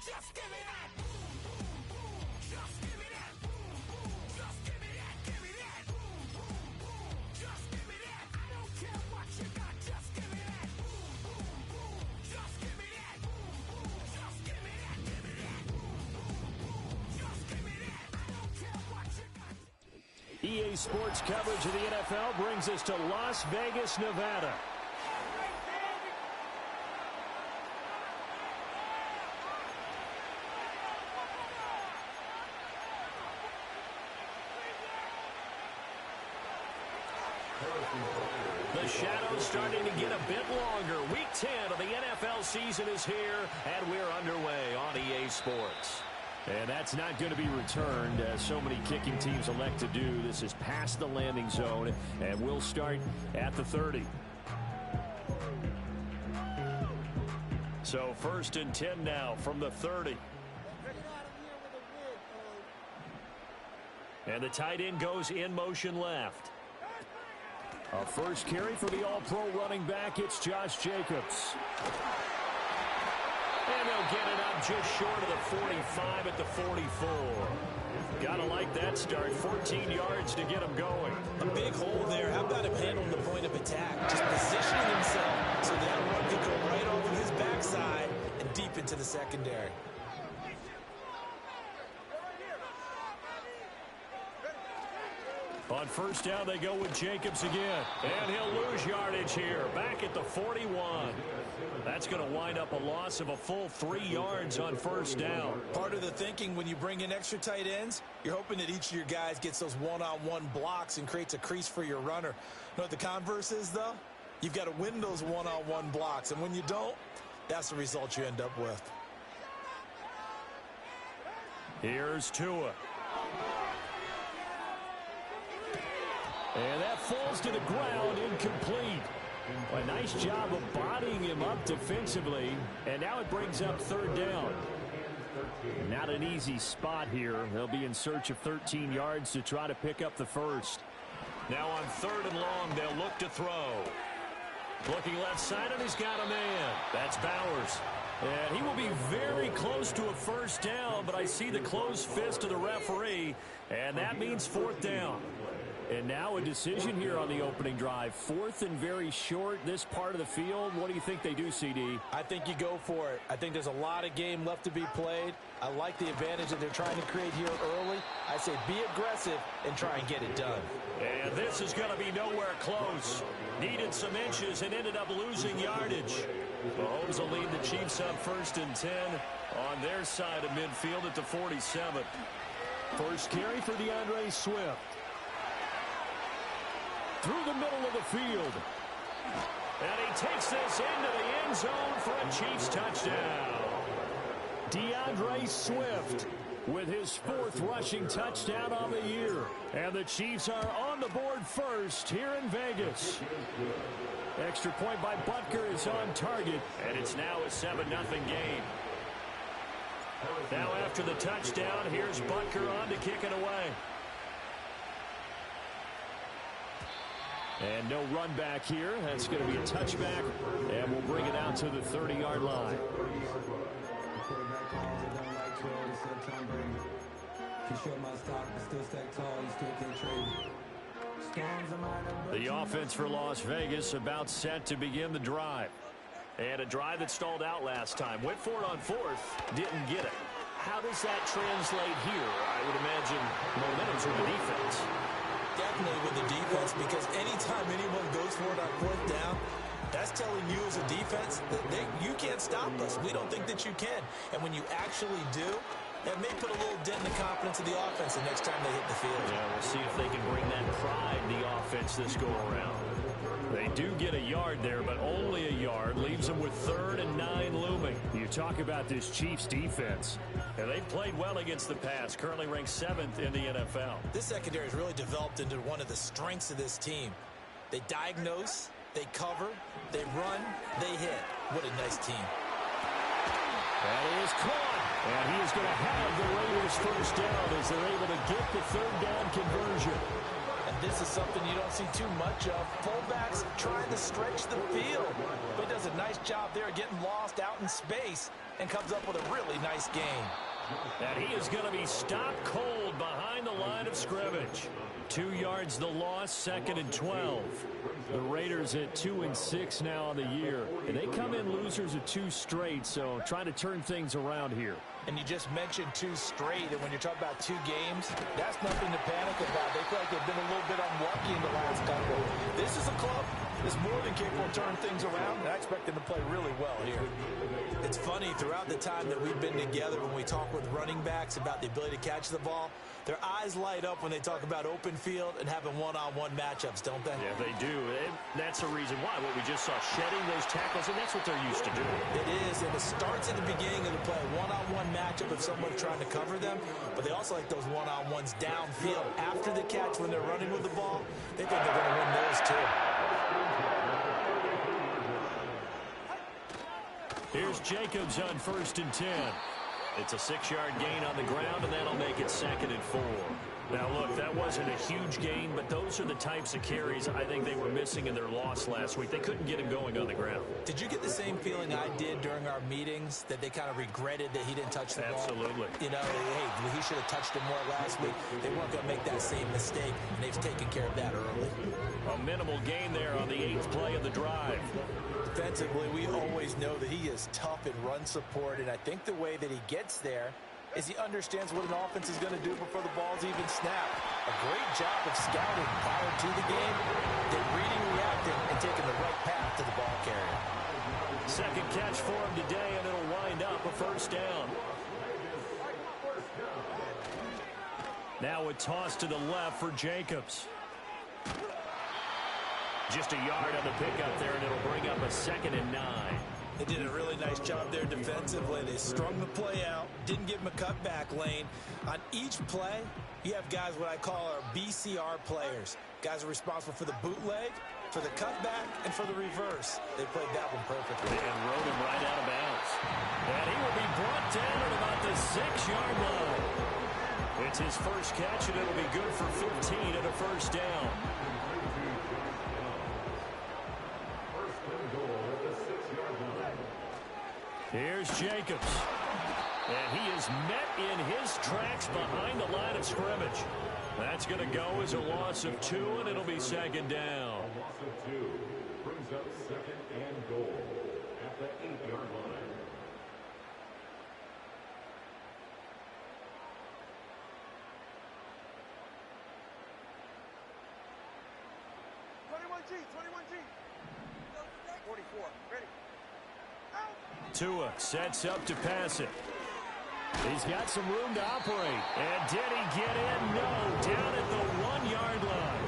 Just give me that. Just give me that. Just give me that. Give me that. Just give me that. I don't care what you got. Just give me that. Just give me that. Just give me that. Give me that. Just give me that. I don't care what you got. EA Sports coverage of the NFL brings us to Las Vegas, Nevada. The shadow's starting to get a bit longer. Week 10 of the NFL season is here, and we're underway on EA Sports. And that's not going to be returned, as so many kicking teams elect to do. This is past the landing zone, and we'll start at the 30. So 1st and 10 now from the 30. And the tight end goes in motion left. A first carry for the all-pro running back. It's Josh Jacobs. And they'll get it up just short of the 45 at the 44. Gotta like that start. 14 yards to get him going. A big hole there. How about him handling the point of attack? Just positioning himself so that run could go right off of his backside and deep into the secondary. On first down, they go with Jacobs again. And he'll lose yardage here. Back at the 41. That's going to wind up a loss of a full 3 yards on first down. Part of the thinking when you bring in extra tight ends, you're hoping that each of your guys gets those one-on-one blocks and creates a crease for your runner. You know what the converse is, though? You've got to win those one-on-one blocks. And when you don't, that's the result you end up with. Here's Tua. And that falls to the ground, incomplete. A nice job of bodying him up defensively. And now it brings up third down. Not an easy spot here. They'll be in search of 13 yards to try to pick up the first. Now on third and long, they'll look to throw. Looking left side, and he's got a man. That's Bowers. And he will be very close to a first down, but I see the closed fist of the referee, and that means fourth down. And now a decision here on the opening drive. Fourth and very short, this part of the field. What do you think they do, CD? I think you go for it. I think there's a lot of game left to be played. I like the advantage that they're trying to create here early. I say be aggressive and try and get it done. And this is going to be nowhere close. Needed some inches and ended up losing yardage. Mahomes will lead the Chiefs up 1st and 10 on their side of midfield at the 47. First carry for DeAndre Swift. Through the middle of the field. And he takes this into the end zone for a Chiefs touchdown. DeAndre Swift with his 4th rushing touchdown on the year. And the Chiefs are on the board first here in Vegas. Extra point by Butker is on target. And it's now a 7-0 game. Now after the touchdown, here's Butker on to kick it away. And no run back here. That's going to be a touchback. And we'll bring it out to the 30-yard line. The offense for Las Vegas about set to begin the drive. And a drive that stalled out last time. Went for it on 4th. Didn't get it. How does that translate here? I would imagine momentum's with the defense. Definitely with the defense, because anytime anyone goes for it on 4th down, that's telling you as a defense that you can't stop us. We don't think that you can. And when you actually do, that may put a little dent in the confidence of the offense the next time they hit the field. Yeah, we'll see if they can bring that pride in the offense this go-around. They do get a yard there, but only a yard. Leaves them with 3rd and 9 looming. You talk about this Chiefs defense. And they've played well against the pass. Currently ranked 7th in the NFL. This secondary has really developed into one of the strengths of this team. They diagnose, they cover, they run, they hit. What a nice team. That is caught. And he is going to have the Raiders first down as they're able to get the 3rd down conversion. And this is something you don't see too much of. Fullbacks trying to stretch the field. But he does a nice job there getting lost out in space and comes up with a really nice gain. And he is going to be stopped cold behind the line of scrimmage. 2 yards the loss, 2nd and 12. The Raiders at 2-6 now on the year. And they come in losers of 2 straight, so trying to turn things around here. And you just mentioned 2 straight, and when you're talking about 2 games, that's nothing to panic about. They feel like they've been a little bit unlucky in the last couple. This is a club that's more than capable of turning things around, and I expect them to play really well here. It's funny, throughout the time that we've been together, when we talk with running backs about the ability to catch the ball, their eyes light up when they talk about open field and having one-on-one matchups, don't they? Yeah, they do. And that's the reason why. What we just saw, shedding those tackles, and that's what they're used to doing. It is, and it starts at the beginning of the play. One-on-one matchup if someone's trying to cover them, but they also like those one-on-ones downfield after the catch when they're running with the ball. They think they're going to win those too. Here's Jacobs on 1st and 10. It's a 6-yard gain on the ground, and that'll make it 2nd and 4. Now, look, that wasn't a huge gain, but those are the types of carries I think they were missing in their loss last week. They couldn't get him going on the ground. Did you get the same feeling I did during our meetings, that they kind of regretted that he didn't touch the ball? Absolutely. You know, hey, he should have touched it more last week. They weren't going to make that same mistake, and they've taken care of that early. A minimal gain there on the 8th play of the drive. Defensively, we always know that he is tough in run support, and I think the way that he gets there is he understands what an offense is going to do before the ball's even snapped. A great job of scouting prior to the game, then reading, reacting, and taking the right path to the ball carrier. 2nd catch for him today, and it'll wind up a 1st down. Now a toss to the left for Jacobs. Just a yard on the pickup there, and it'll bring up a 2nd and 9. They did a really nice job there defensively. They strung the play out, didn't give him a cutback lane. On each play, you have guys what I call our BCR players. Guys are responsible for the bootleg, for the cutback, and for the reverse. They played that one perfectly. And rode him right out of bounds. And he will be brought down at about the 6-yard line. It's his first catch, and it'll be good for 15 and a 1st down. Here's Jacobs. And he is met in his tracks behind the line of scrimmage. That's going to go as a loss of 2, and it'll be 2nd down. Loss of 2 brings up 2nd and goal at the 8-yard line. Tua sets up to pass it. He's got some room to operate. And did he get in? No. Down at the 1-yard line.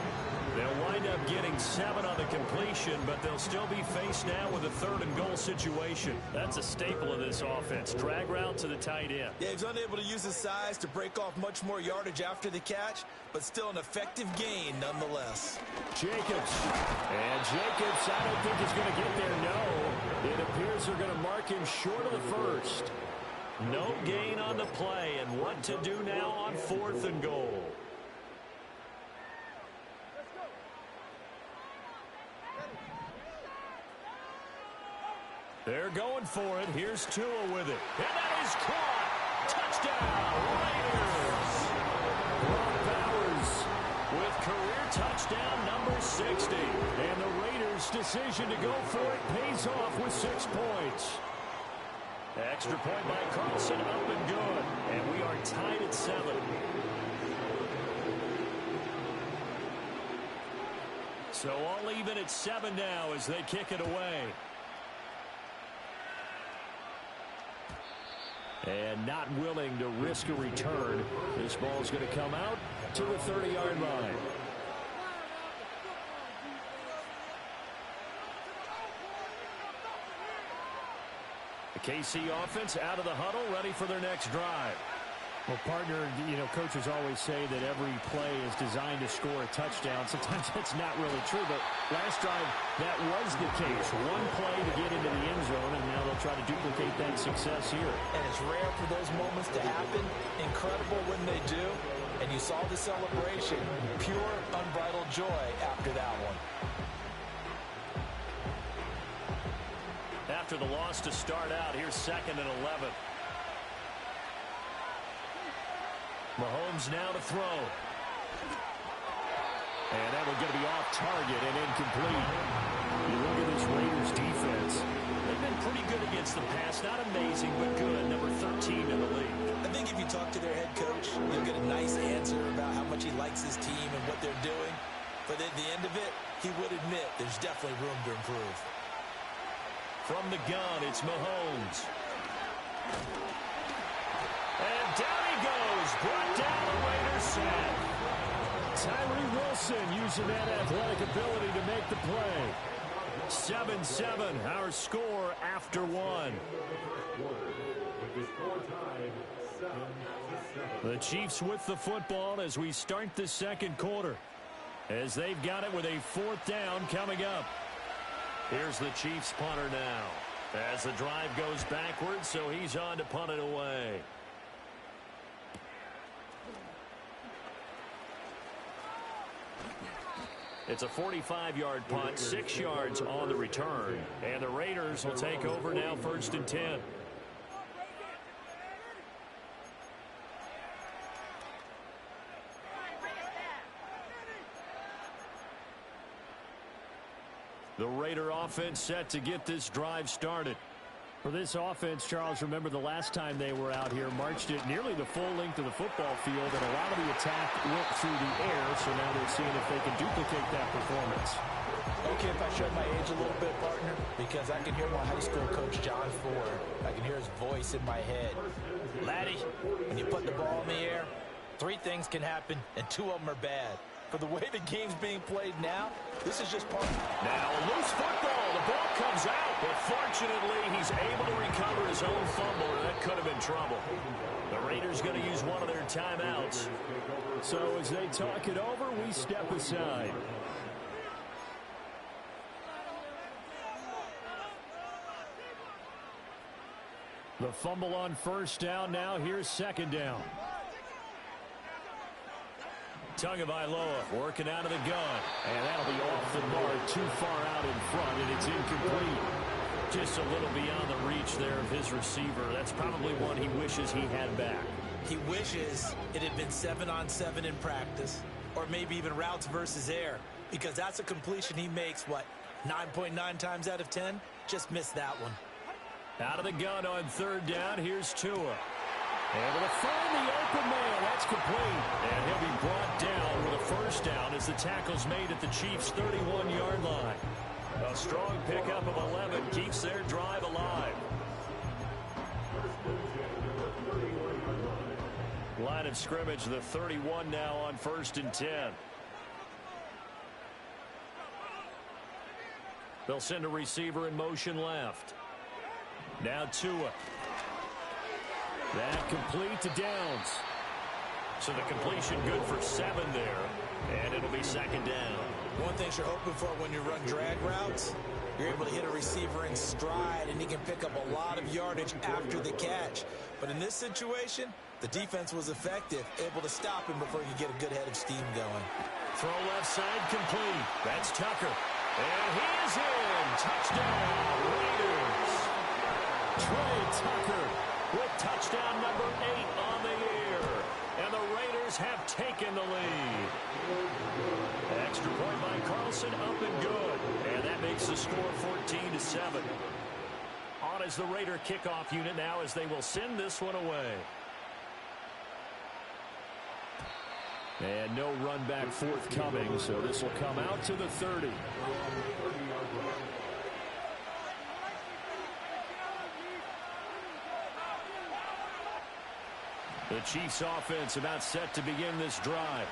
They'll wind up getting 7 on the completion, but they'll still be faced now with a 3rd and goal situation. That's a staple of this offense. Drag route to the tight end. Yeah, he's unable to use his size to break off much more yardage after the catch, but still an effective gain nonetheless. Jacobs. And Jacobs, I don't think he's going to get there. No. It appears they're going to mark him short of the 1st. No gain on the play, and what to do now on 4th and goal. They're going for it. Here's Tua with it. And that is caught. Touchdown, Raiders. Brock Bowers with career touchdown number 60. And the Raiders' decision to go for it pays off with 6 points. Extra point by Carlson, up and good. And we are tied at 7. So all even at 7 now as they kick it away. And not willing to risk a return. This ball's going to come out to the 30-yard line. The KC offense out of the huddle, ready for their next drive. Well, partner, you know, coaches always say that every play is designed to score a touchdown. Sometimes that's not really true, but last drive, that was the case. One play to get into the end zone, and now they'll try to duplicate that success here. And it's rare for those moments to happen. Incredible when they do. And you saw the celebration. Pure, unbridled joy after that one. After the loss to start out, here's 2nd and 11. Mahomes now to throw. And that one's going to be off target and incomplete. You look at this Raiders defense. They've been pretty good against the pass. Not amazing, but good. Number 13 in the league. I think if you talk to their head coach, you'll get a nice answer about how much he likes his team and what they're doing. But at the end of it, he would admit there's definitely room to improve. From the gun, it's Mahomes. And down he goes. Brought down the Raiders sack. Tyree Wilson using that athletic ability to make the play. 7-7, our score after one. The Chiefs with the football as we start the second quarter. As they've got it with a 4th down coming up. Here's the Chiefs punter now. As the drive goes backwards, so he's on to punt it away. It's a 45-yard punt, 6 yards on the return. And the Raiders will take over now 1st and 10. The Raider offense set to get this drive started. For this offense, Charles, remember the last time they were out here, marched it nearly the full length of the football field, and a lot of the attack went through the air, so now they're seeing if they can duplicate that performance. Okay, if I show my age a little bit, partner, because I can hear my high school coach, John Ford. I can hear his voice in my head. Laddie, when you put the ball in the air, 3 things can happen, and 2 of them are bad. For the way the game's being played now, this is just part. Now a loose football. The ball comes out, but fortunately he's able to recover his own fumble, or that could have been trouble. The Raiders going to use one of their timeouts. So as they talk it over, we step aside. The fumble on 1st down. Now here's 2nd down. Tagovailoa working out of the gun. And that'll be off the mark, too far out in front, and it's incomplete. Just a little beyond the reach there of his receiver. That's probably one he wishes he had back. He wishes it had been 7-on-7 in practice, or maybe even routes versus air, because that's a completion he makes, what, 9.9 times out of 10? Just missed that one. Out of the gun on 3rd down, here's Tua. Able to find the open man. That's complete. And he'll be brought down with a 1st down as the tackle's made at the Chiefs' 31-yard line. A strong pickup of 11 keeps their drive alive. Line of scrimmage, the 31 now on 1st and 10. They'll send a receiver in motion left. Now Tua. That complete to Downs. So the completion good for 7 there. And it'll be 2nd down. One thing you're hoping for when you run drag routes, you're able to hit a receiver in stride, and he can pick up a lot of yardage after the catch. But in this situation, the defense was effective, able to stop him before he could get a good head of steam going. Throw left side complete. That's Tucker. And he is in. Touchdown, Raiders. Trey Tucker with touchdown number 8 on the year. And the Raiders have taken the lead. Extra point by Carlson, up and good. And that makes the score 14-7. On as the Raider kickoff unit now as they will send this one away. And no run back forthcoming, so this will come out to the 30. The Chiefs offense about set to begin this drive.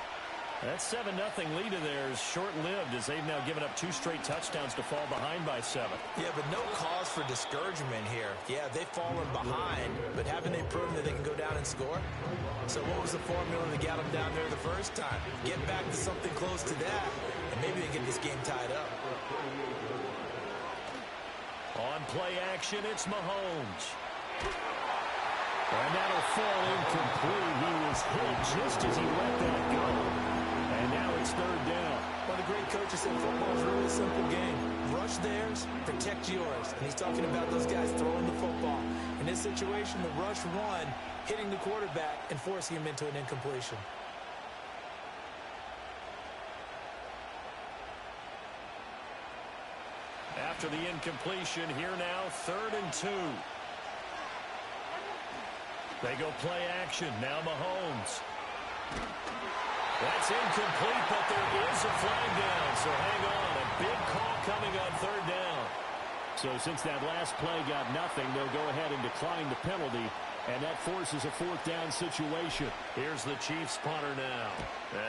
That 7-0 lead of theirs short-lived as they've now given up 2 straight touchdowns to fall behind by 7. Yeah, but no cause for discouragement here. Yeah, they've fallen behind, but haven't they proven that they can go down and score? So what was the formula to get them down there the first time? Get back to something close to that, and maybe they get this game tied up. On play action, it's Mahomes. And that'll fall incomplete. He was hit just as he let that go. And now it's third down. One of the great coaches said football is a really simple game. Rush theirs, protect yours. And he's talking about those guys throwing the football. In this situation, the rush one, hitting the quarterback and forcing him into an incompletion. After the incompletion, here now, 3rd and 2. They go play action. Now Mahomes. That's incomplete, but there is a flag down. So hang on. A big call coming on 3rd down. So since that last play got nothing, they'll go ahead and decline the penalty. And that forces a 4th down situation. Here's the Chiefs punter now,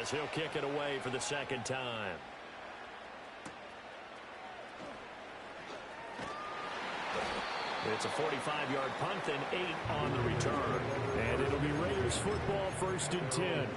as he'll kick it away for the 2nd time. It's a 45-yard punt and 8 on the return. And it'll be Raiders football, 1st and 10.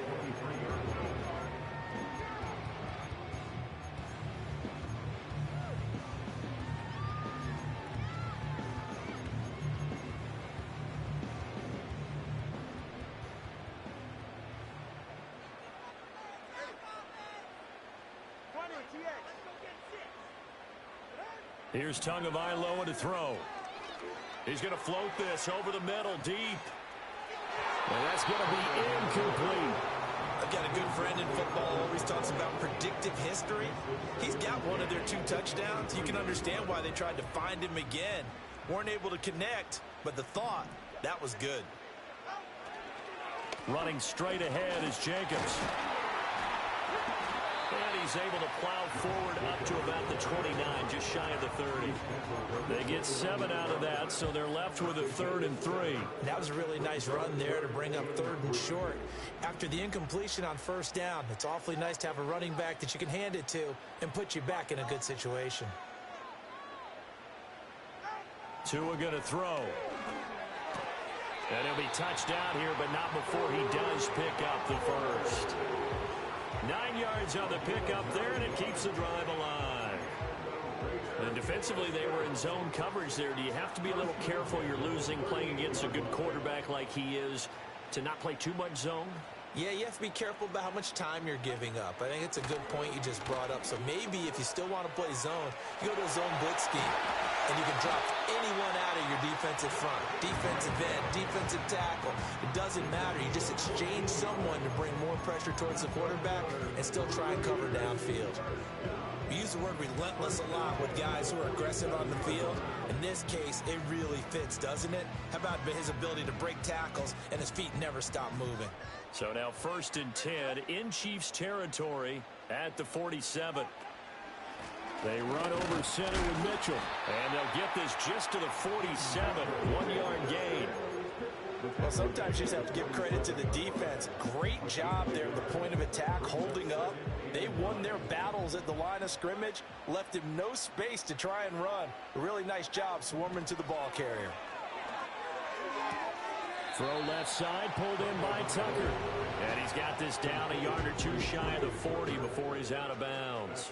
Here's Tagovailoa to throw. He's going to float this over the middle, deep. And that's going to be incomplete. I've got a good friend in football, always talks about predictive history. He's got one of their 2 touchdowns. You can understand why they tried to find him again. Weren't able to connect, but the thought, that was good. Running straight ahead is Jacobs. And he's able to plow forward up to about the 29, just shy of the 30. They get 7 out of that, so they're left with a 3rd and 3. That was a really nice run there to bring up 3rd and short. After the incompletion on 1st down, it's awfully nice to have a running back that you can hand it to and put you back in a good situation. Tua going to throw. And he'll be touched down here, but not before he does pick up the 1st. 9 yards on the pickup there, and it keeps the drive alive. And defensively, they were in zone coverage there. Do you have to be a little careful? You're losing playing against a good quarterback like he is to not play too much zone? Yeah, you have to be careful about how much time you're giving up. I think it's a good point you just brought up. So maybe if you still want to play zone, you go to a zone blitz scheme, and you can drop anyone out of your defensive front. Defensive end, defensive tackle. It doesn't matter. You just exchange someone to bring more pressure towards the quarterback and still try and cover downfield. We use the word relentless a lot with guys who are aggressive on the field. In this case, it really fits, doesn't it? How about his ability to break tackles and his feet never stop moving? So now 1st and 10 in Chiefs territory at the 47. They run over center with Mitchell. And they'll get this just to the 47. 1-yard gain. Well, sometimes you just have to give credit to the defense. Great job there at the point of attack, holding up. They won their battles at the line of scrimmage, left him no space to try and run. A really nice job swarming to the ball carrier. Throw left side, pulled in by Tucker. And he's got this down a yard or 2 shy of the 40 before he's out of bounds.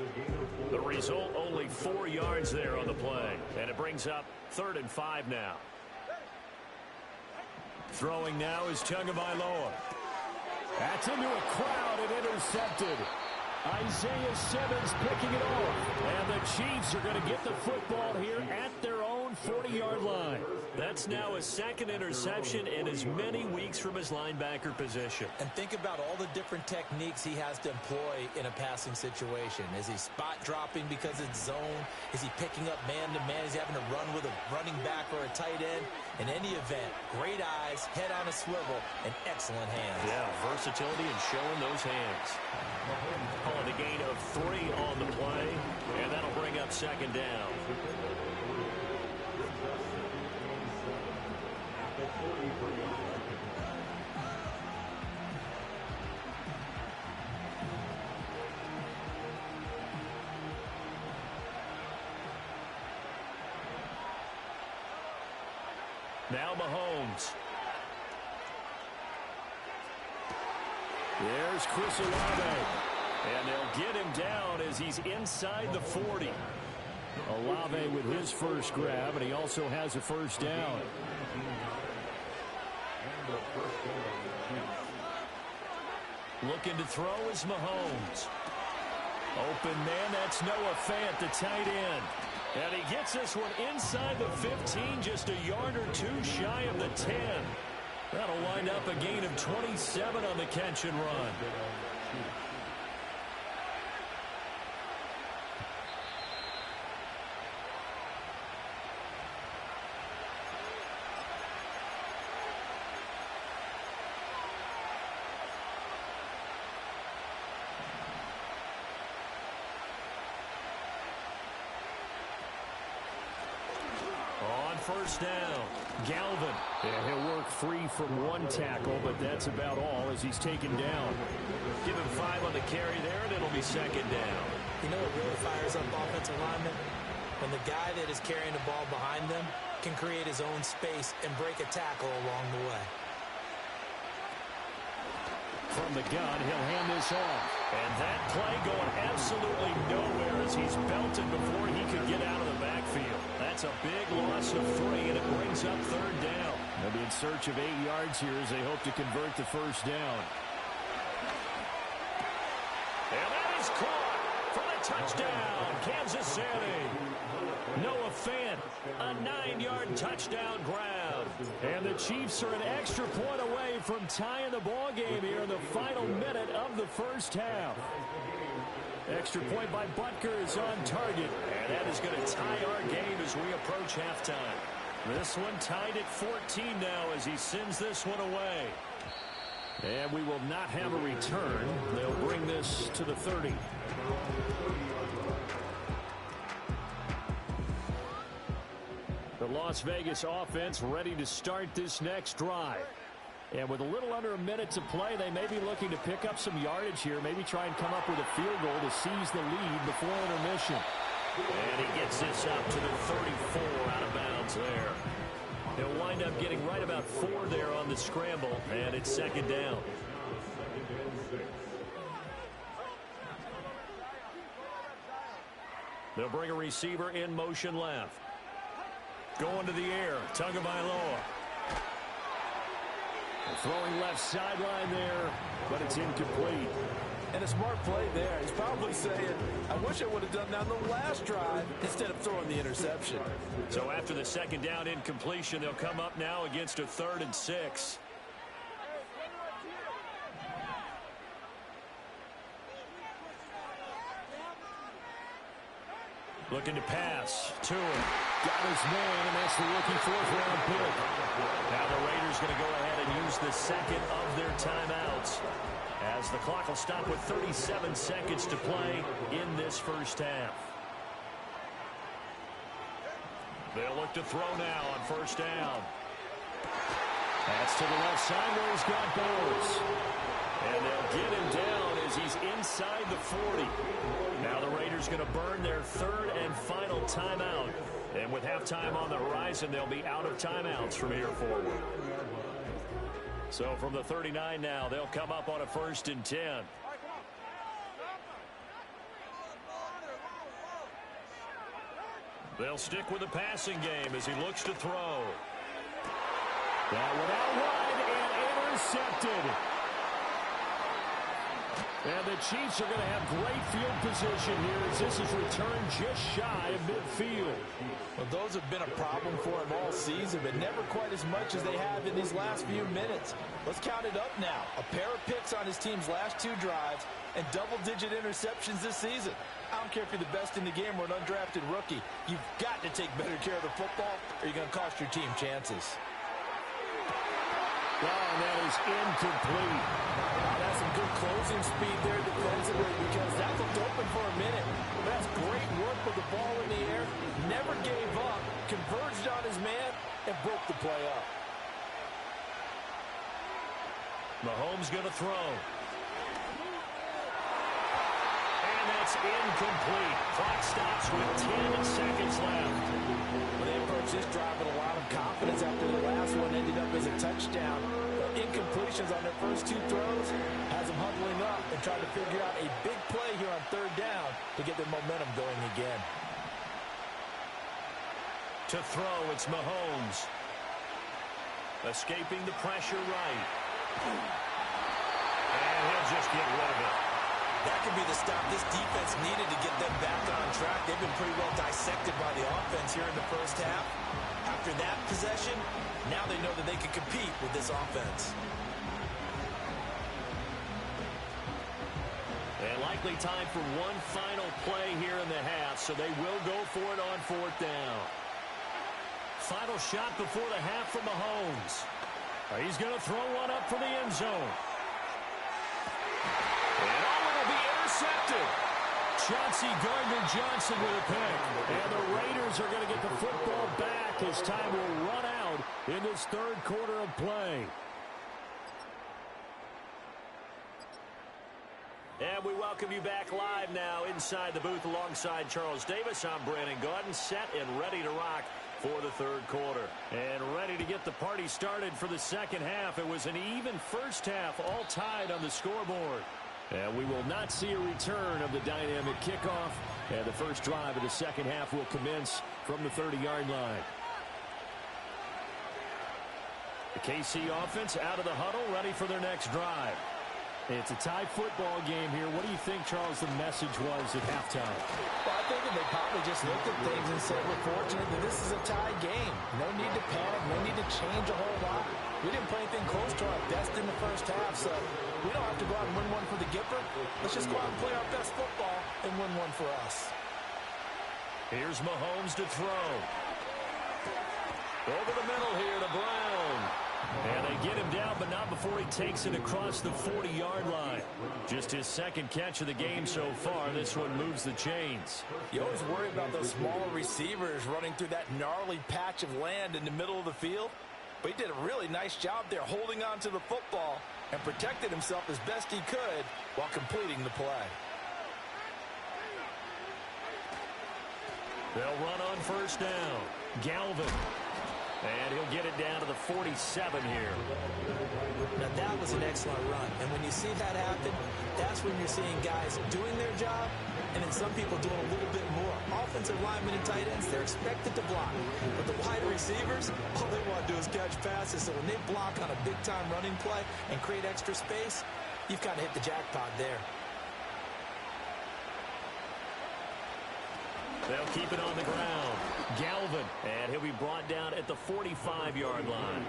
The result, only 4 yards there on the play. And it brings up 3rd and 5 now. Throwing now is Tagovailoa. That's into a crowd and intercepted. Isaiah Simmons picking it off. And the Chiefs are going to get the football here at their own 40-yard line. That's now a 2nd interception in as many weeks from his linebacker position. And think about all the different techniques he has to employ in a passing situation. Is he spot dropping because it's zone? Is he picking up man-to-man? Is he having to run with a running back or a tight end? In any event, great eyes, head on a swivel, and excellent hands. Yeah, versatility and showing those hands. Calling a gain of 3 on the play, and that'll bring up 2nd down. Now Mahomes. There's Chris Olave. And they'll get him down as he's inside the 40. Olave with his first grab, and he also has a 1st down. the first down on the Chiefs. Looking to throw is Mahomes. Open man, that's Noah Fant, the tight end. And he gets this one inside the 15, just a yard or two shy of the 10. That'll wind up a gain of 27 on the catch and run. First down, Galvin. And he'll work free from one tackle, but that's about all as he's taken down. Give him 5 on the carry there, and it'll be second down. You know what really fires up offensive linemen? When the guy that is carrying the ball behind them can create his own space and break a tackle along the way. From the gun, he'll hand this off. And that play going absolutely nowhere as he's belted before he could get out of the backfield. That's a big loss of 3, and it brings up third down. They'll be in search of 8 yards here as they hope to convert the first down. And that is caught for the touchdown, Kansas City. Noah Fant, a 9-yard touchdown grab. And the Chiefs are an extra point away from tying the ball game here in the final minute of the first half. Extra point by Butker is on target, and that is going to tie our game as we approach halftime. This one tied at 14 now as he sends this one away. And we will not have a return. They'll bring this to the 30. The Las Vegas offense ready to start this next drive. And with a little under a minute to play, they may be looking to pick up some yardage here, maybe try and come up with a field goal to seize the lead before intermission. And he gets this up to the 34 out of bounds there. He'll wind up getting right about 4 there on the scramble, and it's second down. They'll bring a receiver in motion left. Going to the air, Tagovailoa. Throwing left sideline there, but it's incomplete. And a smart play there. He's probably saying, I wish I would have done that on the last drive instead of throwing the interception. So after the second down incompletion, they'll come up now against a 3rd and 6. Looking to pass to him. Got his man, and that's the rookie 4th-round pick. Now the Raiders going to go ahead and use the second of their timeouts, as the clock will stop with 37 seconds to play in this first half. They'll look to throw now on first down. That's to the left side where he's got Bowers. And they'll get him down as he's inside the 40. Now the Raiders going to burn their 3rd and final timeout. And with halftime on the horizon, they'll be out of timeouts from here forward. So from the 39 now, they'll come up on a 1st and 10. They'll stick with the passing game as he looks to throw. That one out wide and intercepted. And the Chiefs are going to have great field position here as this is returned just shy of midfield. Well, those have been a problem for him all season, but never quite as much as they have in these last few minutes. Let's count it up now. A pair of picks on his team's last 2 drives and double-digit interceptions this season. I don't care if you're the best in the game or an undrafted rookie. You've got to take better care of the football or you're going to cost your team chances. Oh, and that is incomplete. That's some good closing speed there defensively because that looked open for a minute. That's great work with the ball in the air. Never gave up, converged on his man, and broke the play up. Mahomes going to throw. And that's incomplete. Clock stops with 10 seconds left. Well, they approached this drive with a lot of confidence after the last one ended up as a touchdown. Incompletions on their first 2 throws has them huddling up and trying to figure out a big play here on 3rd down to get their momentum going again. To throw, it's Mahomes. Escaping the pressure right. And he'll just get rid of it. That could be the stop this defense needed to get them back on track. They've been pretty well dissected by the offense here in the first half. After that possession, now they know that they can compete with this offense. And likely time for one final play here in the half, so they will go for it on fourth down. Final shot before the half from Mahomes. He's going to throw one up for the end zone. And it'll be intercepted. Chauncey Gardner-Johnson with a pick. And the Raiders are going to get the football back as time will run out in this third quarter of play. And we welcome you back live now inside the booth alongside Charles Davis. I'm Brandon Gaudin, set and ready to rock for the third quarter. And ready to get the party started for the second half. It was an even first half, all tied on the scoreboard. And we will not see a return of the dynamic kickoff. And the first drive of the second half will commence from the 30-yard line. The KC offense out of the huddle, ready for their next drive. It's a tie football game here. What do you think, Charles, the message was at halftime? Well, I think that they probably just looked at things and said, we're fortunate that this is a tie game. No need to panic. No need to change a whole lot. We didn't play anything close to our best in the first half, so we don't have to go out and win one for the Gipper. Let's just go out and play our best football and win one for us. Here's Mahomes to throw. Over the middle here to Brown. And they get him down, but not before he takes it across the 40-yard line. Just his second catch of the game so far. This one moves the chains. You always worry about those smaller receivers running through that gnarly patch of land in the middle of the field. But he did a really nice job there holding on to the football and protected himself as best he could while completing the play. They'll run on first down. Galvin. And he'll get it down to the 47 here. Now, that was an excellent run. And when you see that happen, that's when you're seeing guys doing their job and then some people doing a little bit more. Offensive linemen and tight ends, they're expected to block. But the wide receivers, all they want to do is catch passes. So when they block on a big-time running play and create extra space, you've kind of hit the jackpot there. They'll keep it on the ground. Galvin, and he'll be brought down at the 45-yard line.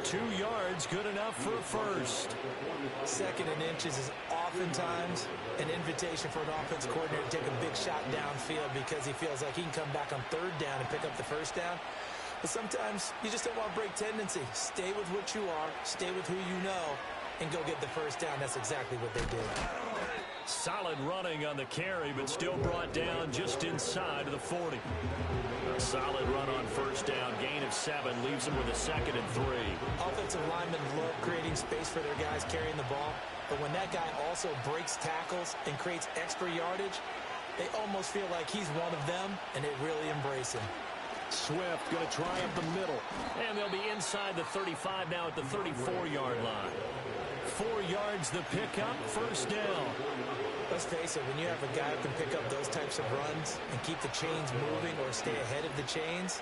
2 yards, good enough for a first. Second and inches is oftentimes an invitation for an offense coordinator to take a big shot downfield because he feels like he can come back on third down and pick up the first down. But sometimes you just don't want to break tendency. Stay with what you are, stay with who you know, and go get the first down. That's exactly what they did. Solid running on the carry, but still brought down just inside of the 40. A solid run on first down. Gain of 7 leaves them with a 2nd and 3. Offensive linemen love creating space for their guys carrying the ball. But when that guy also breaks tackles and creates extra yardage, they almost feel like he's one of them, and they really embrace him. Swift going to try up the middle. And they'll be inside the 35 now at the 34-yard line. 4 yards the pickup, first down. Let's face it, when you have a guy who can pick up those types of runs and keep the chains moving or stay ahead of the chains,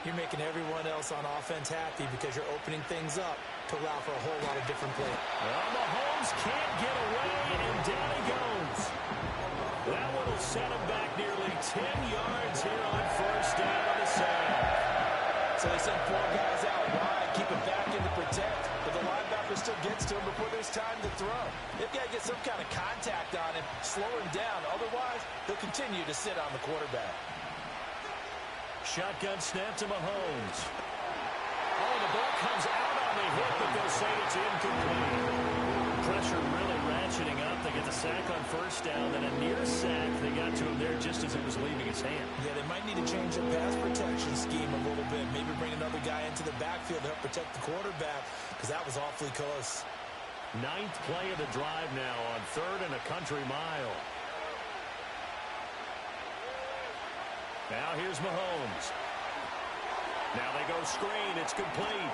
you're making everyone else on offense happy because you're opening things up to allow for a whole lot of different plays. Well, Mahomes can't get away, and down he goes. That one will set him back nearly 10 yards here on first down on the side. So they send 4 guys out wide, keep it back in to protect, but the linebacker still gets to him before there's time to throw. They've got to get some kind of contact on him, slow him down. Otherwise, they'll continue to sit on the quarterback. Shotgun snap to Mahomes. Oh, the ball comes out on the hit, but they'll say it's incomplete. Pressure really ratcheting up. They get the sack on first down, then a near sack. They got to him there just as it was leaving his hand. Yeah, they might need to change their pass protection scheme a little bit. Maybe bring another guy into the backfield to help protect the quarterback because that was awfully close. 9th play of the drive now on 3rd and a country mile. Now here's Mahomes. Now they go screen. It's complete.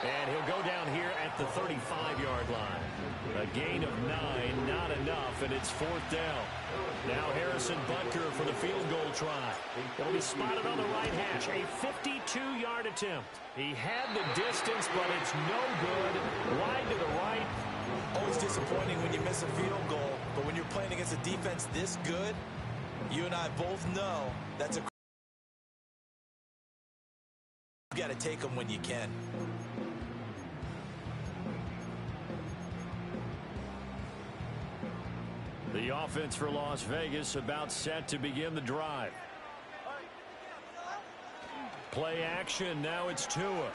And he'll go down here at the 35-yard line. A gain of 9, not enough, and it's 4th down. Now Harrison Butker for the field goal try. It'll be spotted on the right hash. A 52-yard attempt. He had the distance, but it's no good. Wide to the right. Always disappointing when you miss a field goal, but when you're playing against a defense this good, you and I both know that's a... You got to take them when you can. The offense for Las Vegas about set to begin the drive. Play action. Now it's Tua.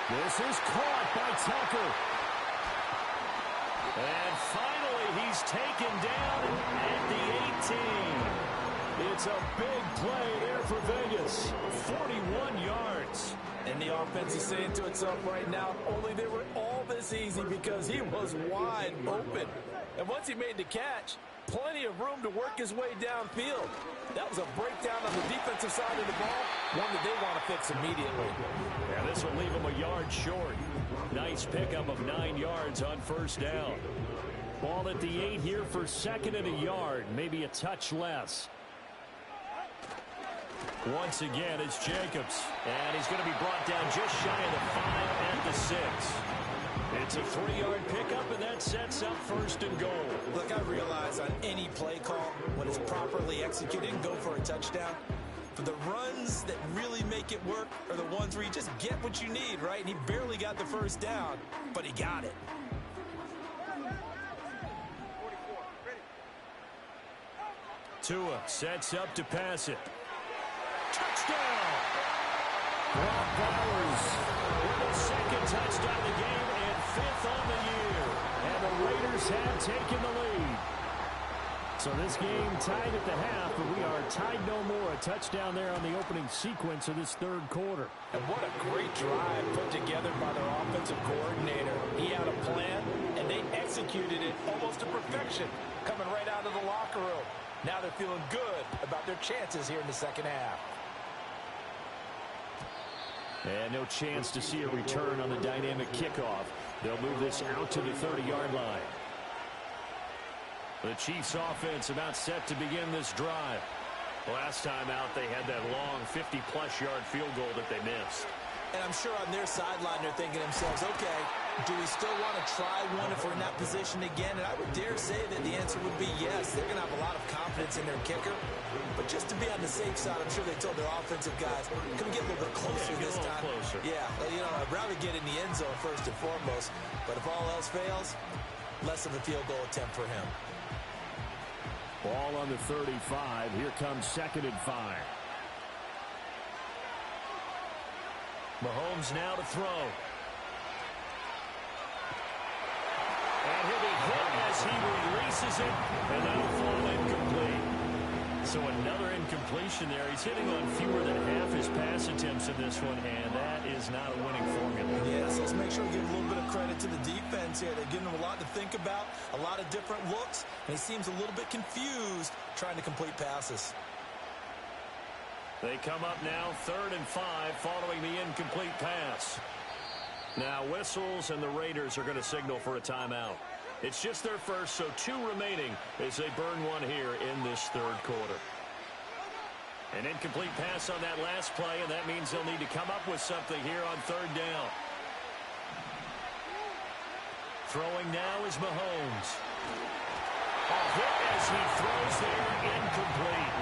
This is caught by Tucker. And finally, he's taken down at the 18. It's a big play there for Vegas. 41 yards. And the offense is saying to itself right now, only they were all this easy because he was wide open. And once he made the catch, plenty of room to work his way downfield. That was a breakdown on the defensive side of the ball, one that they want to fix immediately. Yeah, this will leave him a yard short. Nice pickup of 9 yards on 1st down. Ball at the 8 here for 2nd and a yard, maybe a touch less. Once again, it's Jacobs. And he's going to be brought down just shy of the 5 at the 6. It's a 3-yard pickup, and that sets up 1st and goal. Look, I realize on any play call, when it's properly executed, go for a touchdown. But the runs that really make it work are the ones where you just get what you need, right? And he barely got the 1st down, but he got it. Tua sets up to pass it. Touchdown! Brock Bowers with a 2nd touchdown of the game and 5th on the year. And the Raiders have taken the lead. So this game tied at the half, but we are tied no more. A touchdown there on the opening sequence of this 3rd quarter. And what a great drive put together by their offensive coordinator. He had a plan, and they executed it almost to perfection, coming right out of the locker room. Now they're feeling good about their chances here in the 2nd half. And no chance to see a return on the dynamic kickoff. They'll move this out to the 30-yard line. The Chiefs offense about set to begin this drive. Last time out, they had that long 50-plus yard field goal that they missed. And I'm sure on their sideline, they're thinking to themselves, okay, do we still want to try one if we're in that position again? And I would dare say that the answer would be yes. They're going to have a lot of confidence in their kicker. But just to be on the safe side, I'm sure they told their offensive guys, can we get a little bit closer this time? Closer. Yeah, you know, I'd rather get in the end zone first and foremost. But if all else fails, less of a field goal attempt for him. Ball on the 35. Here comes 2nd and 5. Mahomes now to throw. And he'll be hit as he releases it, and that'll fall incomplete. So another incompletion there. He's hitting on fewer than half his pass attempts in this one, and that is not a winning formula. Yeah, so let's make sure we give a little bit of credit to the defense here. They're giving him a lot to think about, a lot of different looks, and he seems a little bit confused trying to complete passes. They come up now 3rd and 5 following the incomplete pass. Now whistles, and the Raiders are going to signal for a timeout. It's just their first, so 2 remaining as they burn one here in this 3rd quarter. An incomplete pass on that last play, and that means they'll need to come up with something here on 3rd down. Throwing now is Mahomes. A hit as he throws there, incomplete.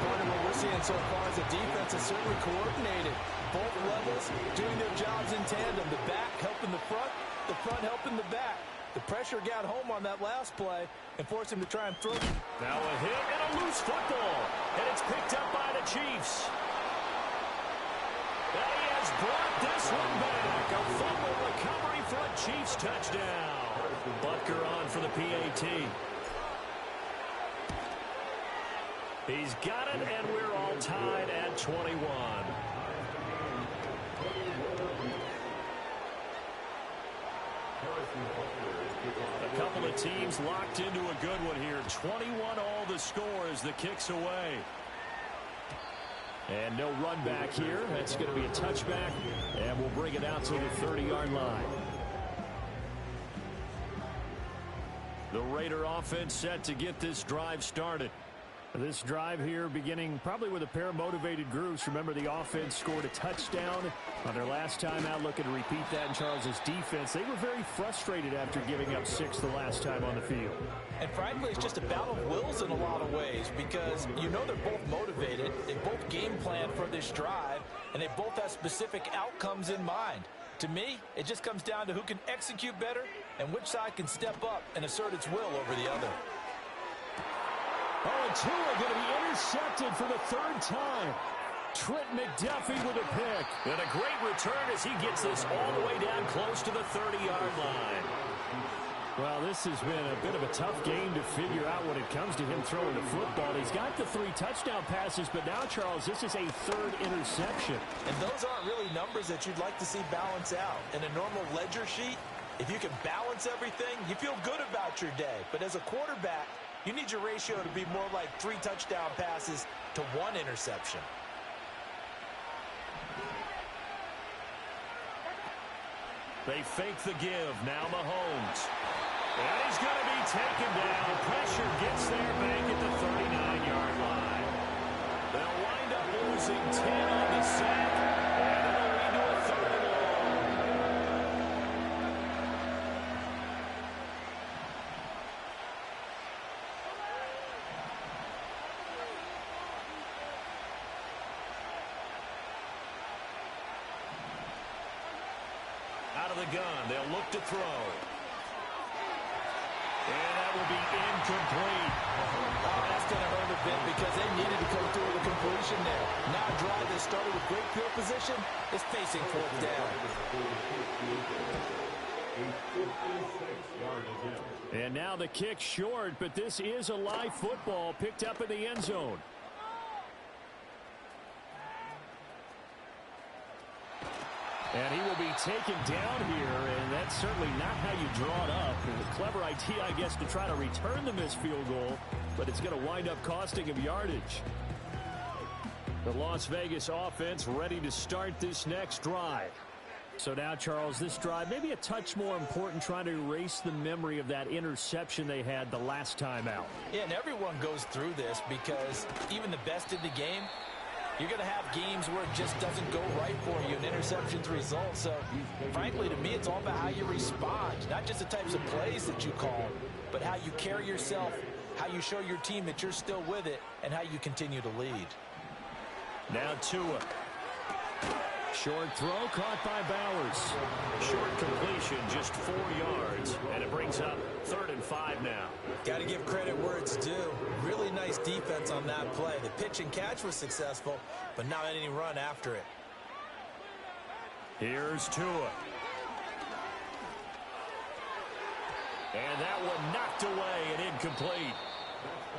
Part of what we're seeing so far is the defense is certainly coordinated. Both levels doing their jobs in tandem. The back helping the front helping the back. The pressure got home on that last play and forced him to try and throw. Now a hit and a loose football. And it's picked up by the Chiefs. And he has brought this one back. A fumble recovery for a Chiefs touchdown. Butker on for the PAT. He's got it, and we're all tied at 21. A couple of teams locked into a good one here. 21 all the score as the kick's away. And no run back here. That's going to be a touchback, and we'll bring it out to the 30-yard line. The Raider offense set to get this drive started. This drive here beginning probably with a pair of motivated groups. Remember, the offense scored a touchdown on their last time out, looking to repeat that in Charles's defense. They were very frustrated after giving up 6 the last time on the field. And frankly, it's just a battle of wills in a lot of ways because you know they're both motivated. They both game plan for this drive, and they both have specific outcomes in mind. To me, it just comes down to who can execute better and which side can step up and assert its will over the other. Oh, and Tua going to be intercepted for the 3rd time. Trent McDuffie with a pick. And a great return as he gets this all the way down close to the 30-yard line. Well, this has been a bit of a tough game to figure out when it comes to him throwing the football. He's got the 3 touchdown passes, but now, Charles, this is a 3rd interception. And those aren't really numbers that you'd like to see balance out. In a normal ledger sheet, if you can balance everything, you feel good about your day. But as a quarterback, you need your ratio to be more like 3 touchdown passes to 1 interception. They fake the give. Now Mahomes. And he's going to be taken down. Pressure gets there back at the 39-yard line. They'll wind up losing 10 on the sack, and it'll lead to a 3rd and long. Out of the gun, they'll look to throw. And that will be incomplete. Oh, that's going to hurt a bit because they needed to come through with a completion there. Now a drive that started with great field position is facing 4th down. And now the kick short, but this is a live football picked up in the end zone. And he will be taken down here, and that's certainly not how you draw it up. A clever idea, I guess, to try to return the missed field goal, but it's going to wind up costing him yardage. The Las Vegas offense ready to start this next drive. So now, Charles, this drive maybe a touch more important, trying to erase the memory of that interception they had the last time out. Yeah, and everyone goes through this because even the best in the game, you're going to have games where it just doesn't go right for you, and interceptions result. So, frankly, to me, it's all about how you respond, not just the types of plays that you call, but how you carry yourself, how you show your team that you're still with it, and how you continue to lead. Now Tua. Short throw caught by Bowers. Short completion, just 4 yards, and it brings up 3rd and 5 now. Got to give credit where it's due. Really nice defense on that play. The pitch and catch was successful, but not any run after it. Here's Tua. And that one knocked away and incomplete.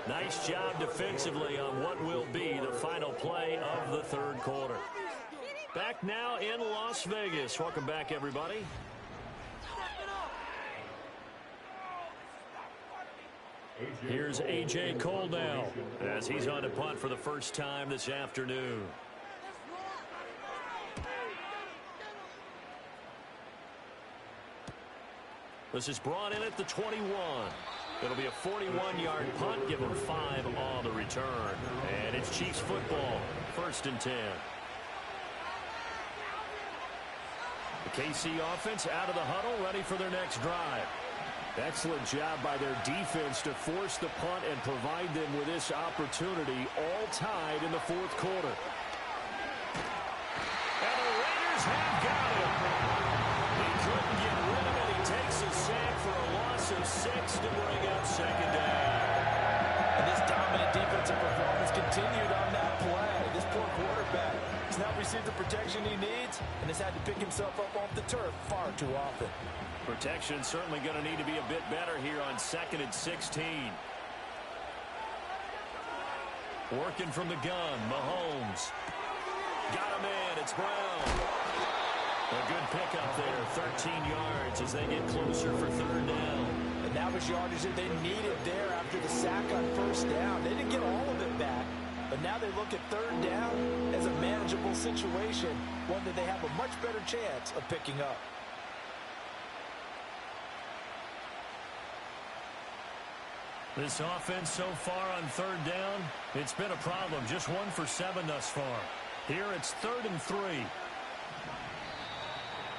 Nice job defensively on what will be the final play of the 3rd quarter. Back now in Las Vegas. Welcome back, everybody. Here's A.J. Cole now as he's on to punt for the first time this afternoon. This is brought in at the 21. It'll be a 41-yard punt. Give them 5 on the return. And it's Chiefs football. 1st and 10. The KC offense out of the huddle, ready for their next drive. Excellent job by their defense to force the punt and provide them with this opportunity, all tied in the 4th quarter. And the Raiders have got him. He couldn't get rid of it. He takes a sack for a loss of 6 to bring up 2nd down. And this dominant defensive performance continued on that play. This poor quarterback has not received the protection he needs and has had to pick himself up off the turf far too often. Protection certainly going to need to be a bit better here on 2nd and 16. Working from the gun, Mahomes. Got him in, it's Brown. A good pickup there, 13 yards as they get closer for 3rd down. And that was yardage that they needed there after the sack on 1st down. They didn't get all of it back, but now they look at 3rd down as manageable situation, one that they have a much better chance of picking up. This offense so far on third down, it's been a problem. Just 1 for 7 thus far. Here it's 3rd and 3.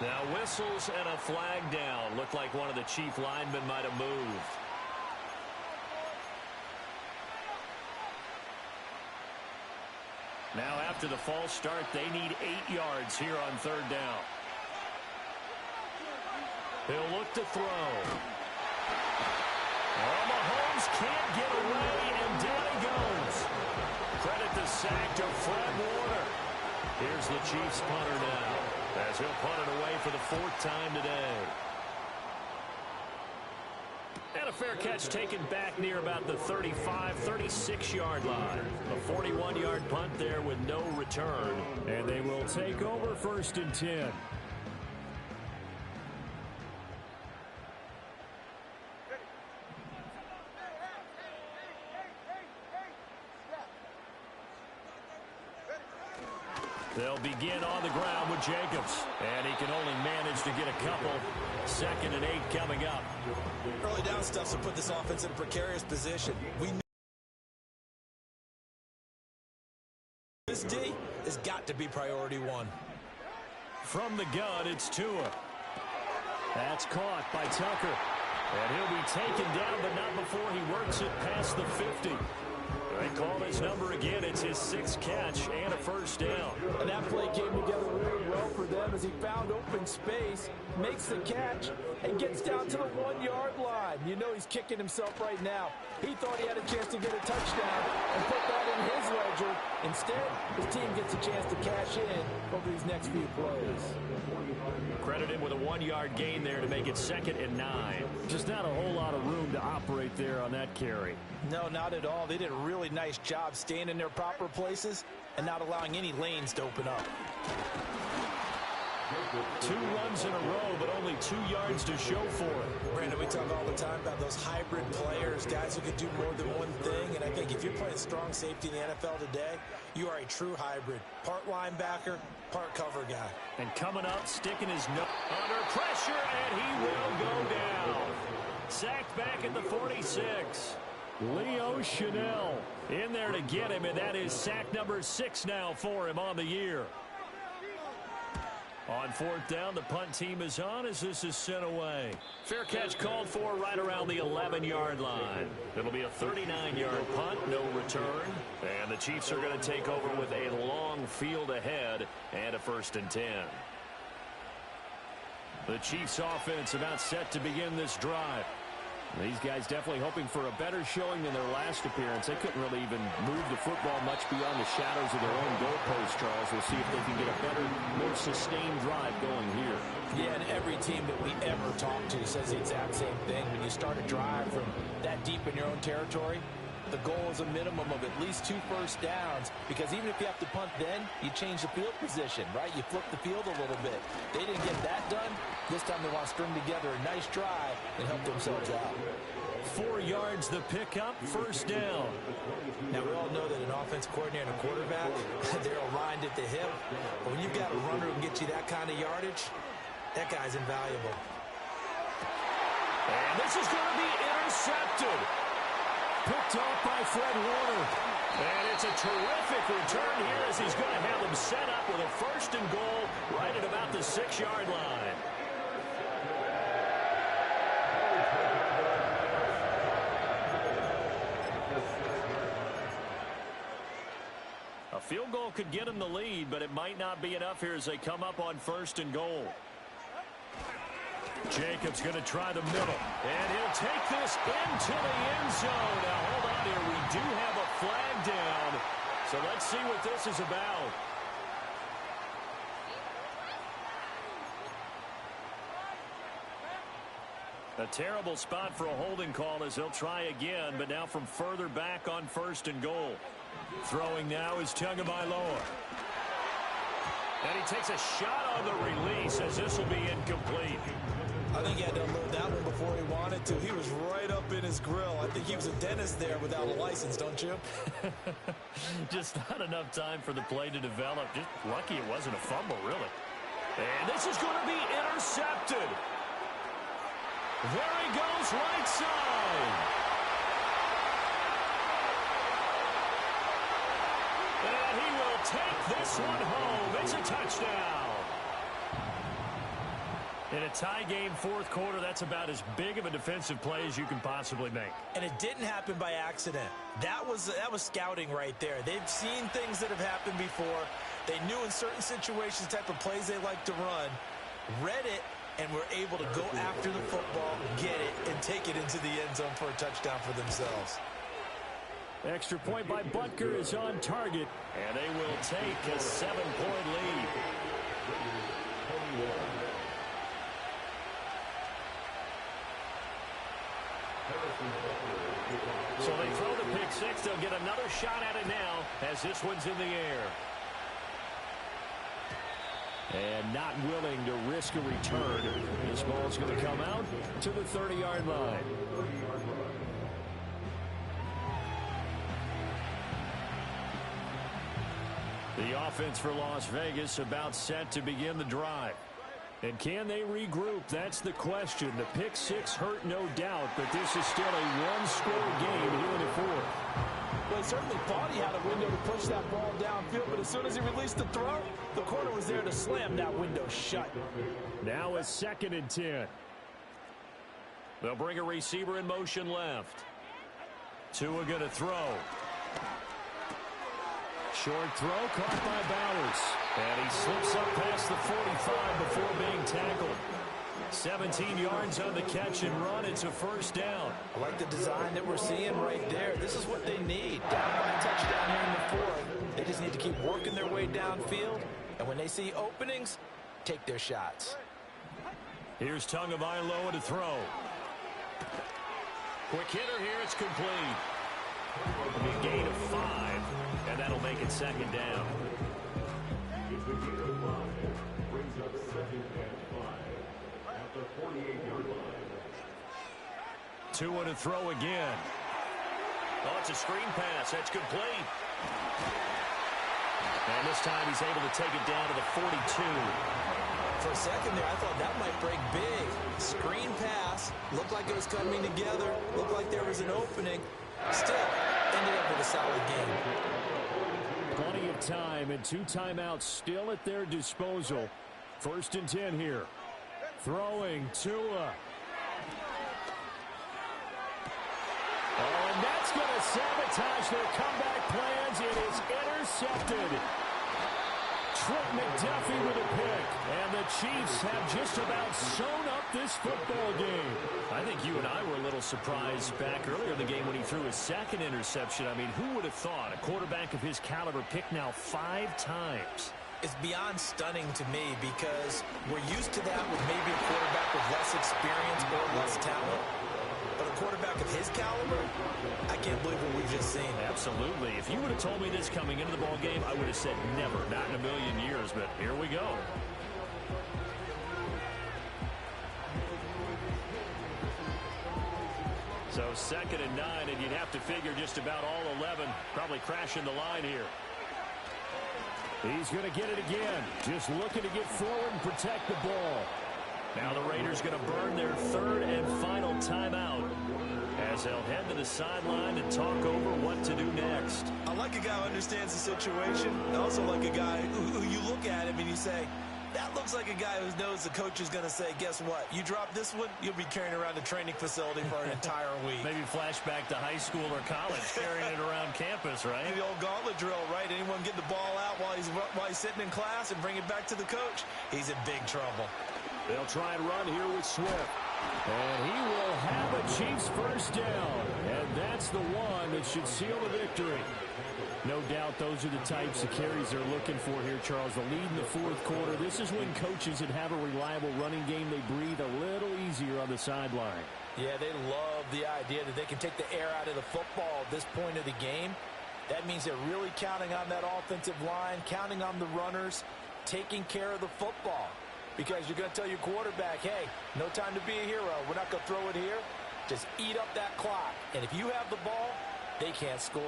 Now whistles and a flag down. Looked like one of the chief linemen might have moved. Now after the false start, they need 8 yards here on third down. He'll look to throw. Oh, Mahomes can't get away, and down he goes. Credit the sack to Fred Warner. Here's the Chiefs punter now, as he'll punt it away for the 4th time today. And a fair catch taken back near about the 35, 36-yard line. A 41-yard punt there with no return. And they will take over 1st and 10. They'll begin on the ground with Jacobs. And he can only manage to get a couple. 2nd and 8 coming up. Early down stuff to put this offense in a precarious position. We know this D has got to be priority 1. From the gun, it's Tua. That's caught by Tucker. And he'll be taken down, but not before he works it past the 50. They call his number again. It's his 6th catch and a 1st down. And that play came together really well for them as he found open space, makes the catch, and gets down to the 1-yard line. You know he's kicking himself right now. He thought he had a chance to get a touchdown and put that in his ledger. Instead, his team gets a chance to cash in over these next few plays. Credit him with a 1-yard gain there to make it 2nd and 9. Just not a whole lot of room to operate there on that carry. No, not at all. They did a really nice job staying in their proper places and not allowing any lanes to open up. 2 runs in a row, but only 2 yards to show for it. Brandon, we talk all the time about those hybrid players, guys who can do more than one thing. And I think if you're playing strong safety in the NFL today, you are a true hybrid. Part linebacker, part cover guy. And coming up, sticking his nose under pressure, and he will go down. Sacked back at the 46. Leo Chanel in there to get him, and that is sack number 6 now for him on the year. On 4th down, the punt team is on as this is sent away. Fair catch called for right around the 11-yard line. It'll be a 39-yard punt, no return. And the Chiefs are going to take over with a long field ahead and a 1st and 10. The Chiefs offense about set to begin this drive. These guys definitely hoping for a better showing than their last appearance. They couldn't really even move the football much beyond the shadows of their own goalpost, Charles. We'll see if they can get a better, more sustained drive going here. Yeah, and every team that we ever talk to says the exact same thing. When you start a drive from that deep in your own territory, the goal is a minimum of at least 2 first downs, because even if you have to punt then, you change the field position, right? You flip the field a little bit. They didn't get that done. This time they want to string together a nice drive and help themselves out. 4 yards the pickup, 1st down. Now, we all know that an offense coordinator and a quarterback, they're aligned at the hip. But when you've got a runner who can get you that kind of yardage, that guy's invaluable. And this is going to be intercepted. Picked off by Fred Warner. And it's a terrific return here as he's going to have them set up with a 1st and goal right at about the 6-yard line. A field goal could get him the lead, but it might not be enough here as they come up on 1st and goal. Jacobs going to try the middle, and he'll take this into the end zone. Now, hold on here. We do have a flag down, so let's see what this is about. A terrible spot for a holding call as they'll try again, but now from further back on 1st and goal. Throwing now is Tagovailoa. And he takes a shot on the release as this will be incomplete. I think he had to unload that one before he wanted to. He was right up in his grill. I think he was a dentist there without a license, don't you? Just not enough time for the play to develop. Just lucky it wasn't a fumble, really. And this is going to be intercepted. There he goes, right side. And he will take this one home. It's a touchdown. In a tie game, fourth quarter, that's about as big of a defensive play as you can possibly make. And it didn't happen by accident. That was scouting right there. They've seen things that have happened before. They knew in certain situations the type of plays they like to run, read it, and were able to go after the football, get it, and take it into the end zone for a touchdown for themselves. Extra point by Butker is on target, and they will take a 7-point lead. So they throw the pick six. They'll get another shot at it now as this one's in the air. And not willing to risk a return. This ball's going to come out to the 30-yard line. The offense for Las Vegas about set to begin the drive. And can they regroup? That's the question. The pick six hurt, no doubt, but this is still a one-score game here in the fourth. Well, he certainly thought he had a window to push that ball downfield, but as soon as he released the throw, the corner was there to slam that window shut. Now a 2nd and 10. They'll bring a receiver in motion left. Tua going to throw. Short throw caught by Bowers. And he slips up past the 45 before being tackled. 17 yards on the catch and run. It's a first down. I like the design that we're seeing right there. This is what they need. Down by a touchdown here in the fourth. They just need to keep working their way downfield. And when they see openings, take their shots. Here's Tagovailoa to throw. Quick hitter here. It's complete. A gain of 5, and that'll make it 2nd down. It's a gain of 5. Brings up 2nd and 5 at the 48-yard line. Tua to throw again. Oh, it's a screen pass. That's complete. And this time he's able to take it down to the 42. For a second there, I thought that might break big. Screen pass. Looked like it was coming together. Looked like there was an opening. Still, ended up with a solid game. Plenty of time and 2 timeouts still at their disposal. 1st and 10 here. Throwing Tua. Oh, and that's going to sabotage their comeback plans. It is intercepted. Trent McDuffie with a pick. And the Chiefs have just about sewn up this football game. I think you and I were a little surprised back earlier in the game when he threw his 2nd interception. I mean, who would have thought a quarterback of his caliber picked now 5 times? It's beyond stunning to me because we're used to that with maybe a quarterback with less experience or less talent. But a quarterback of his caliber, I can't believe what we've just seen. Absolutely. If you would have told me this coming into the ball game, I would have said never, not in a million years. But here we go. So 2nd and 9, and you'd have to figure just about all 11 probably crashing the line here. He's going to get it again. Just looking to get forward and protect the ball. Now the Raiders going to burn their 3rd and final timeout as they'll head to the sideline to talk over what to do next. I like a guy who understands the situation. I also like a guy who you look at him and you say, that looks like a guy who knows the coach is going to say, guess what? You drop this one, you'll be carrying around the training facility for an entire week. Maybe flashback to high school or college, carrying it around campus, right? The old gauntlet drill, right? Anyone get the ball out while he's sitting in class and bring it back to the coach? He's in big trouble. They'll try and run here with Swift. And he will have a Chiefs first down. And that's the one that should seal the victory. No doubt those are the types of carries they're looking for here, Charles. The lead in the fourth quarter. This is when coaches that have a reliable running game, they breathe a little easier on the sideline. Yeah, they love the idea that they can take the air out of the football at this point of the game. That means they're really counting on that offensive line, counting on the runners, taking care of the football. Because you're going to tell your quarterback, hey, no time to be a hero. We're not going to throw it here. Just eat up that clock. And if you have the ball, they can't score.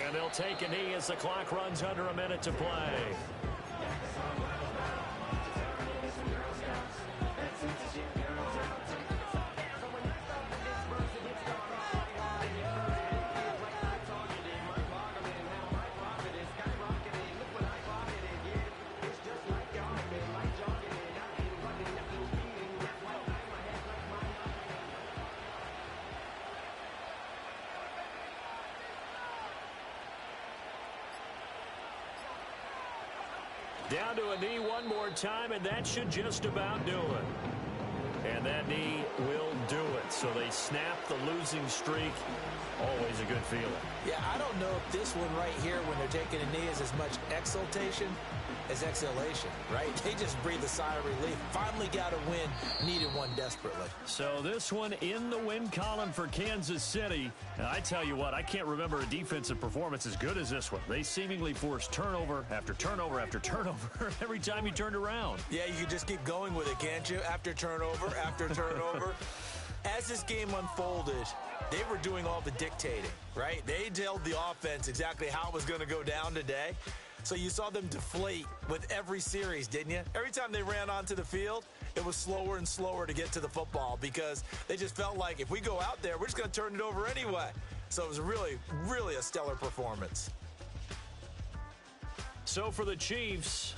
And they'll take a knee as the clock runs under a minute to play. Down to a knee one more time, and that should just about do it. And that knee will do it. So they snap the losing streak. Always a good feeling. Yeah, I don't know if this one right here, when they're taking a knee, is as much exultation as exhalation, right? They just breathe a sigh of relief. Finally got a win. Needed one desperately. So this one in the win column for Kansas City. And I tell you what, I can't remember a defensive performance as good as this one. They seemingly forced turnover after turnover after turnover every time you turned around. Yeah, you can just keep going with it, can't you? After turnover, after turnover. As this game unfolded, they were doing all the dictating, right? They told the offense exactly how it was going to go down today. So you saw them deflate with every series, didn't you? Every time they ran onto the field, it was slower and slower to get to the football because they just felt like if we go out there, we're just going to turn it over anyway. So it was really, really a stellar performance. So for the Chiefs,